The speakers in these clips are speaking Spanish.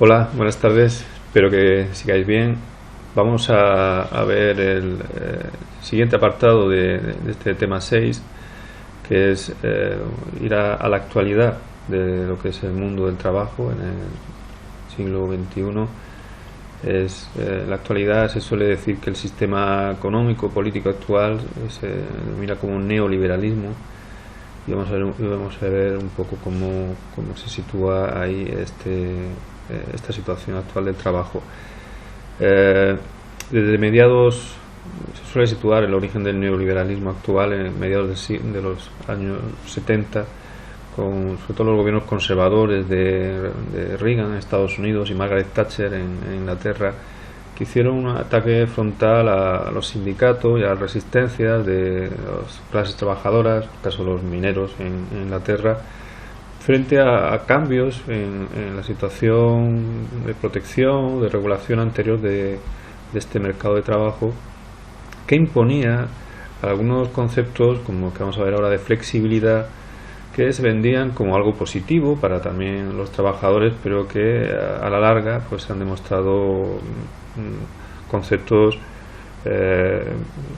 Hola, buenas tardes. Espero que sigáis bien. Vamos a ver el siguiente apartado de este tema 6, que es ir a la actualidad de lo que es el mundo del trabajo en el siglo XXI. La actualidad se suele decir que el sistema económico político actual se denomina como un neoliberalismo, y vamos a ver un poco cómo se sitúa ahí esta situación actual del trabajo. Desde mediados se suele situar el origen del neoliberalismo actual en mediados de los años 70, con sobre todo los gobiernos conservadores de Reagan en Estados Unidos y Margaret Thatcher en Inglaterra, que hicieron un ataque frontal a los sindicatos y a las resistencias de las clases trabajadoras, en el caso de los mineros en Inglaterra, frente a cambios en la situación de protección, de regulación anterior de este mercado de trabajo, que imponía algunos conceptos, como que vamos a ver ahora, de flexibilidad, que se vendían como algo positivo para también los trabajadores, pero que a la larga pues se han demostrado conceptos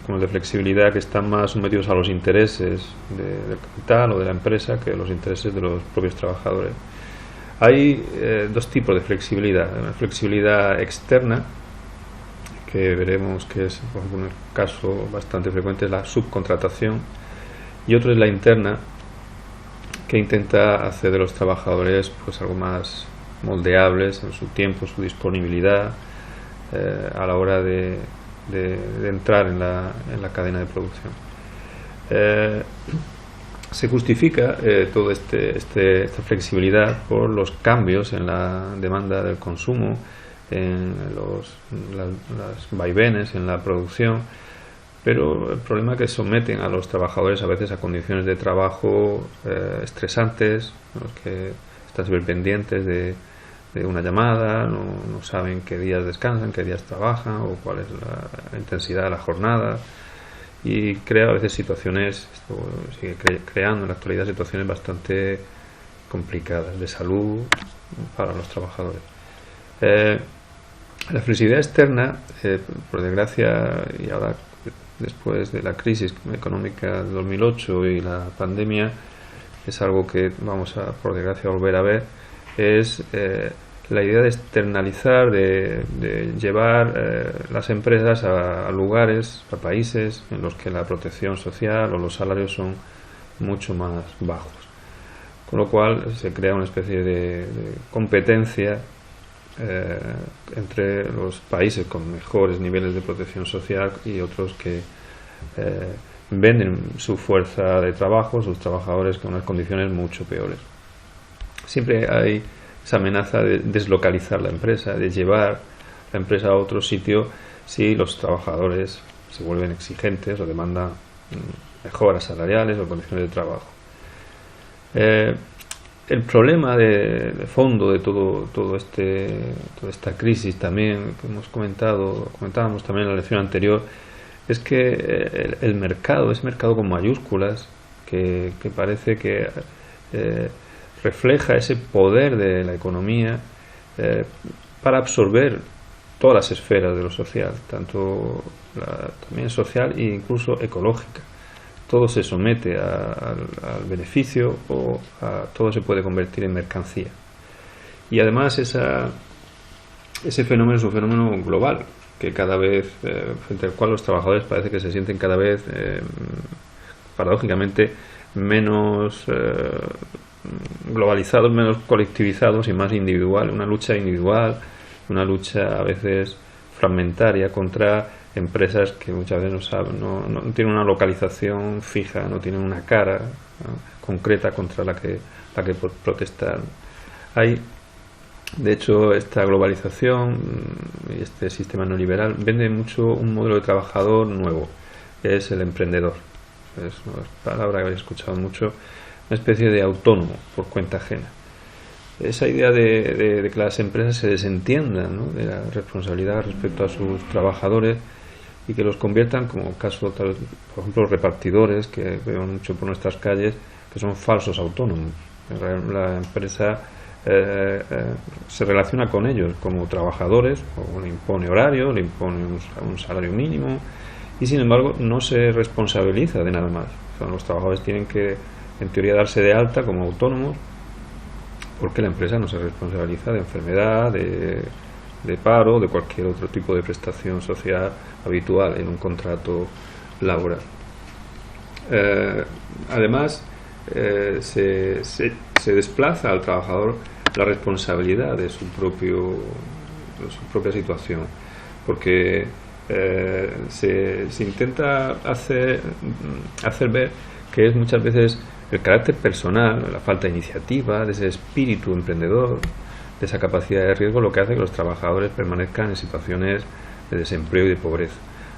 como el de flexibilidad, que están más sometidos a los intereses del capital o de la empresa que a los intereses de los propios trabajadores. Hay dos tipos de flexibilidad: una flexibilidad externa, que veremos que es, por ejemplo, un caso bastante frecuente, es la subcontratación, y otro es la interna, que intenta hacer de los trabajadores pues algo más moldeables en su tiempo, su disponibilidad a la hora de entrar en la cadena de producción. Se justifica toda esta flexibilidad por los cambios en la demanda del consumo, en las vaivenes en la producción, pero el problema es que someten a los trabajadores a veces a condiciones de trabajo estresantes, los que están siempre pendientes de una llamada, no saben qué días descansan, qué días trabajan o cuál es la intensidad de la jornada, y crea a veces situaciones, esto sigue creando en la actualidad situaciones bastante complicadas de salud para los trabajadores. La flexibilidad externa, por desgracia, y ahora después de la crisis económica de 2008 y la pandemia, es algo que vamos a, por desgracia, volver a ver. Es la idea de externalizar, de llevar las empresas a lugares, a países en los que la protección social o los salarios son mucho más bajos, con lo cual se crea una especie de competencia entre los países con mejores niveles de protección social y otros que venden su fuerza de trabajo, sus trabajadores, con unas condiciones mucho peores. Siempre hay esa amenaza de deslocalizar la empresa, de llevar la empresa a otro sitio si los trabajadores se vuelven exigentes o demandan mejoras salariales o condiciones de trabajo. El problema de fondo de toda esta crisis, también que comentábamos también en la lección anterior, es que el mercado, ese mercado con mayúsculas, que parece que refleja ese poder de la economía para absorber todas las esferas de lo social, tanto también social e incluso ecológica. Todo se somete al beneficio, o todo se puede convertir en mercancía. Y además ese fenómeno es un fenómeno global, que cada vez, frente al cual los trabajadores parece que se sienten cada vez, paradójicamente, menos globalizados, menos colectivizados y más individual. Una lucha individual, una lucha a veces fragmentaria contra empresas que muchas veces no tienen una localización fija, no tienen una cara concreta contra la que protestar. Hay, de hecho, esta globalización y este sistema neoliberal vende mucho un modelo de trabajador nuevo, que es el emprendedor. Es una palabra que habéis escuchado mucho, una especie de autónomo por cuenta ajena. Esa idea de que las empresas se desentiendan, ¿no?, de la responsabilidad respecto a sus trabajadores, y que los conviertan, como caso, por ejemplo, los repartidores, que veo mucho por nuestras calles, que son falsos autónomos. La empresa se relaciona con ellos como trabajadores, o le impone horario, le impone un salario mínimo, y sin embargo no se responsabiliza de nada más. O sea, los trabajadores tienen que, en teoría, darse de alta como autónomos, porque la empresa no se responsabiliza de enfermedad, de paro, de cualquier otro tipo de prestación social habitual en un contrato laboral. Además, se desplaza al trabajador la responsabilidad de su propia situación, porque se intenta hacer ver que es muchas veces el carácter personal, la falta de iniciativa, de ese espíritu emprendedor, de esa capacidad de riesgo, lo que hace que los trabajadores permanezcan en situaciones de desempleo y de pobreza.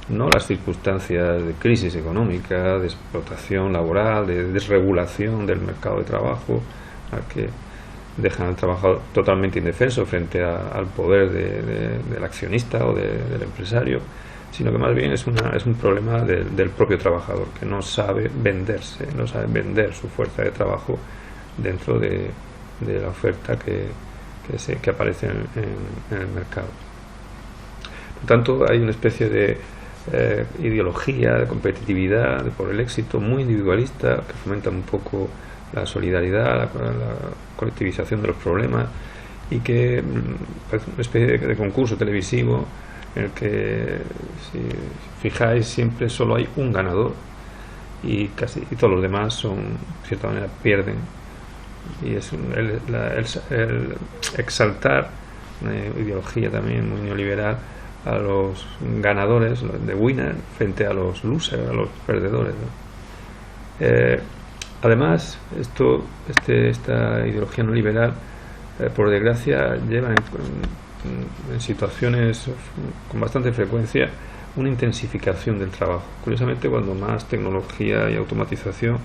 No las circunstancias de crisis económica, de explotación laboral, de desregulación del mercado de trabajo, que dejan al trabajador totalmente indefenso frente al poder del accionista o del empresario, sino que más bien es un problema del propio trabajador, que no sabe venderse, no sabe vender su fuerza de trabajo dentro de la oferta que aparece en el mercado. Por tanto, hay una especie de ideología de competitividad por el éxito muy individualista, que fomenta un poco la solidaridad, la colectivización de los problemas, y que parece una especie de concurso televisivo en el que, si fijáis, siempre solo hay un ganador y todos los demás de cierta manera pierden. Y es el exaltar una ideología también muy neoliberal a los ganadores, de winner, frente a los losers, a los perdedores, ¿no? Además, esta ideología neoliberal, por desgracia, lleva en situaciones con bastante frecuencia una intensificación del trabajo. Curiosamente, cuando más tecnología y automatización,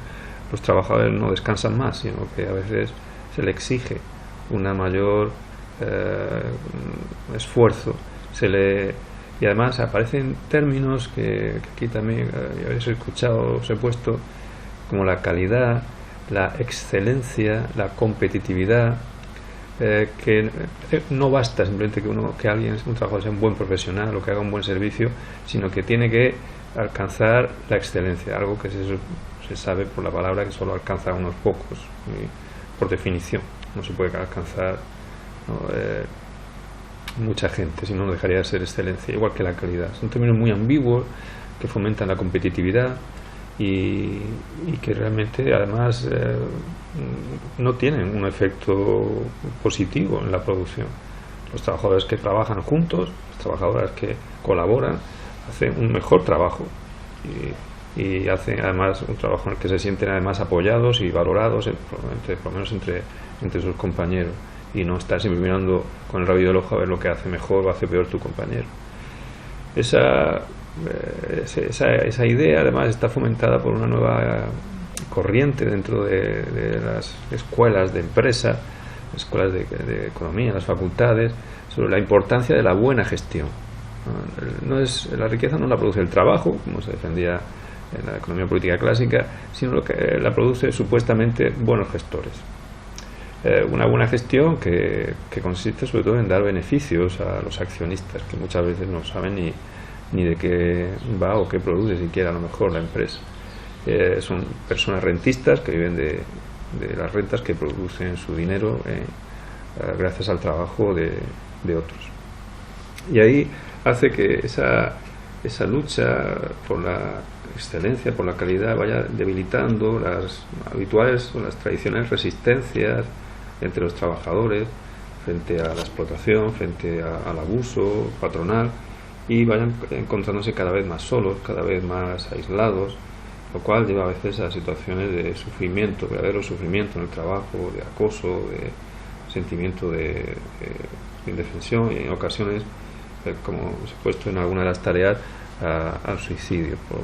los trabajadores no descansan más, sino que a veces se le exige una mayor esfuerzo. Y además aparecen términos que aquí también habéis escuchado, os he puesto, como la calidad, la excelencia, la competitividad, que no basta simplemente que alguien, un trabajador, sea un buen profesional o que haga un buen servicio, sino que tiene que alcanzar la excelencia, algo que se sabe por la palabra que solo alcanza a unos pocos, por definición. No se puede alcanzar, ¿no?, mucha gente, si no, no dejaría de ser excelencia, igual que la calidad. Son términos muy ambiguos que fomentan la competitividad y que realmente además no tienen un efecto positivo en la producción. Los trabajadores que trabajan juntos, las trabajadoras que colaboran, hacen un mejor trabajo y hacen además un trabajo en el que se sienten además apoyados y valorados, por lo menos entre sus compañeros, y no estar siempre mirando con el rabillo del ojo a ver lo que hace mejor o hace peor tu compañero. Esa idea además está fomentada por una nueva corriente dentro de las escuelas de empresa, escuelas de economía, las facultades, sobre la importancia de la buena gestión. La riqueza no la produce el trabajo, como se defendía en la economía política clásica, sino lo que la produce supuestamente buenos gestores. Una buena gestión que consiste sobre todo en dar beneficios a los accionistas, que muchas veces no saben ni de qué va o qué produce siquiera a lo mejor la empresa. Son personas rentistas que viven de las rentas que producen su dinero gracias al trabajo de otros. Y ahí hace que esa lucha por la excelencia, por la calidad, vaya debilitando las habituales o las tradicionales resistencias entre los trabajadores frente a la explotación, frente al abuso patronal, y vayan encontrándose cada vez más solos, cada vez más aislados, lo cual lleva a veces a situaciones de sufrimiento, verdadero sufrimiento en el trabajo, de acoso, de sentimiento de indefensión, y en ocasiones, como os he puesto en alguna de las tareas, al suicidio por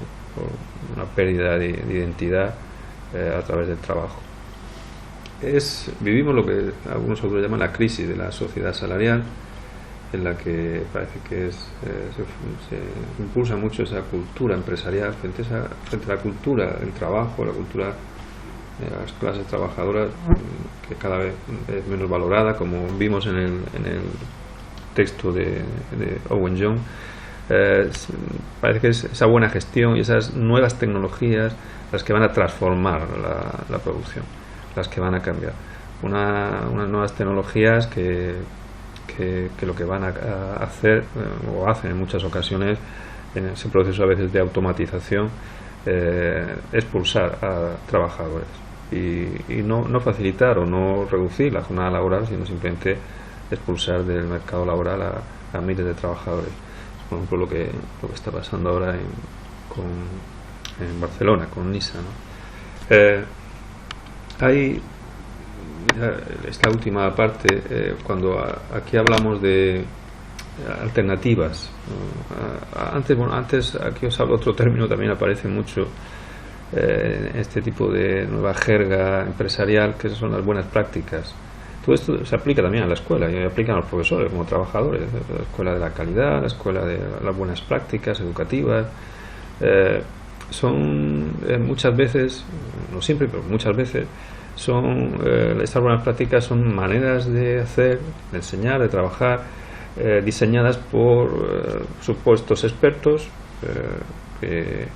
una pérdida de identidad a través del trabajo. Vivimos lo que algunos autores llaman la crisis de la sociedad salarial, en la que parece que se impulsa mucho esa cultura empresarial frente a la cultura del trabajo, la cultura de las clases trabajadoras, que cada vez es menos valorada, como vimos en el texto de Owen Young. Parece que es esa buena gestión y esas nuevas tecnologías las que van a transformar la producción, las que van a cambiar. Unas nuevas tecnologías que lo que van a hacer, o hacen en muchas ocasiones, en ese proceso a veces de automatización, expulsar a trabajadores y no facilitar o no reducir la jornada laboral, sino simplemente expulsar del mercado laboral a miles de trabajadores. Por ejemplo, lo que está pasando ahora en Barcelona con Nissan, ¿no? Hay esta última parte, cuando aquí hablamos de alternativas, ¿no? Antes aquí os hablo, otro término también aparece mucho, este tipo de nueva jerga empresarial, que son las buenas prácticas. Todo esto se aplica también a la escuela y aplican a los profesores como trabajadores, la escuela de la calidad, la escuela de las buenas prácticas educativas. Son muchas veces, no siempre, pero muchas veces, estas buenas prácticas son maneras de hacer, de enseñar, de trabajar, diseñadas por supuestos expertos que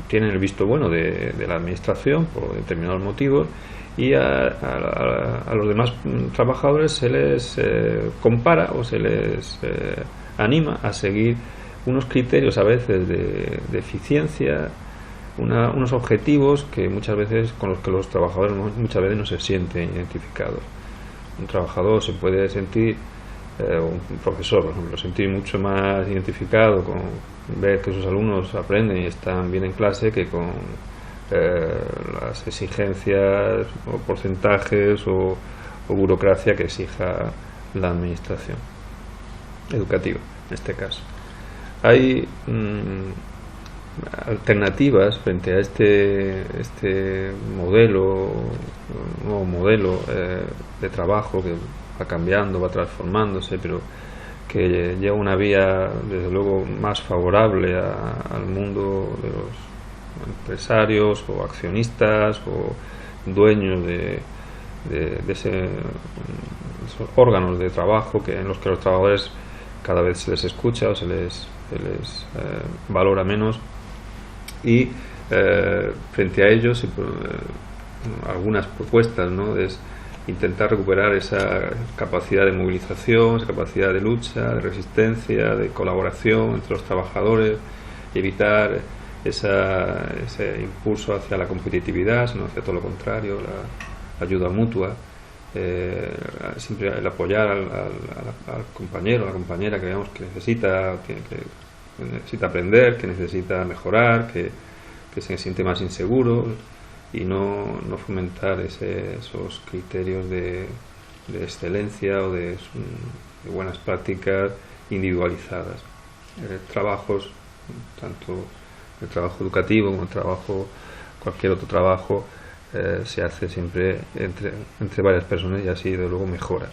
tienen el visto bueno de la administración por determinados motivos, y a los demás trabajadores se les compara o se les anima a seguir unos criterios a veces de eficiencia, unos objetivos que muchas veces con los que los trabajadores muchas veces no se sienten identificados. Un trabajador se puede sentir, un profesor, por ejemplo, sentir mucho más identificado con ver que sus alumnos aprenden y están bien en clase que con las exigencias o porcentajes o burocracia que exija la administración educativa, en este caso. Hay alternativas frente a este modelo, nuevo modelo de trabajo que va cambiando, va transformándose, pero que lleva una vía desde luego más favorable al mundo de los empresarios o accionistas o dueños de esos órganos de trabajo en los que los trabajadores cada vez se les escucha o se les valora menos, y frente a ellos algunas propuestas, ¿no?, es intentar recuperar esa capacidad de movilización, esa capacidad de lucha, de resistencia, de colaboración entre los trabajadores, evitar ese impulso hacia la competitividad, sino hacia todo lo contrario, la ayuda mutua, siempre el apoyar al compañero, a la compañera que veamos que necesita aprender, que necesita mejorar, que se siente más inseguro, y no fomentar esos criterios de excelencia o de buenas prácticas individualizadas. Trabajos, tanto el trabajo educativo como cualquier otro trabajo, se hace siempre entre varias personas, y así de luego mejora.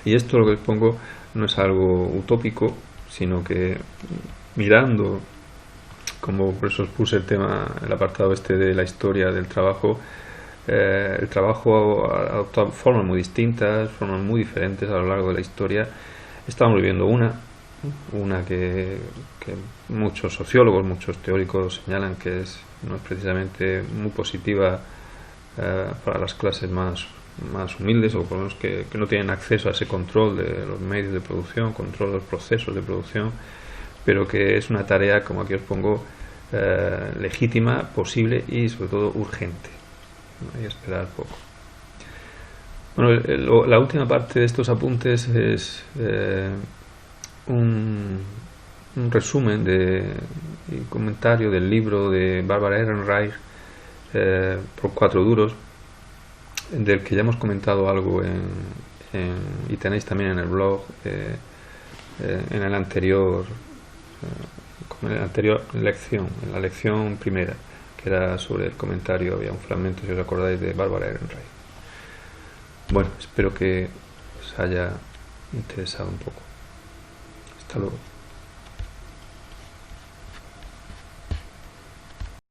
Y esto, lo que pongo, no es algo utópico, sino que mirando, como por eso os puse el apartado de la historia del trabajo, el trabajo ha adoptado formas muy distintas, formas muy diferentes a lo largo de la historia. Estamos viviendo una que muchos sociólogos, muchos teóricos señalan que no es precisamente muy positiva para las clases más humildes, o por lo menos que no tienen acceso a ese control de los medios de producción, control de los procesos de producción, pero que es una tarea, como aquí os pongo, legítima, posible y sobre todo urgente. No hay que esperar poco. Bueno, la última parte de estos apuntes es un resumen y comentario del libro de Barbara Ehrenreich, por 4 duros, del que ya hemos comentado algo y tenéis también en el blog, en la anterior lección, en la lección primera, que era sobre el comentario. Había un fragmento, si os acordáis, de Barbara Ehrenreich. Bueno, espero que os haya interesado un poco. Hasta luego.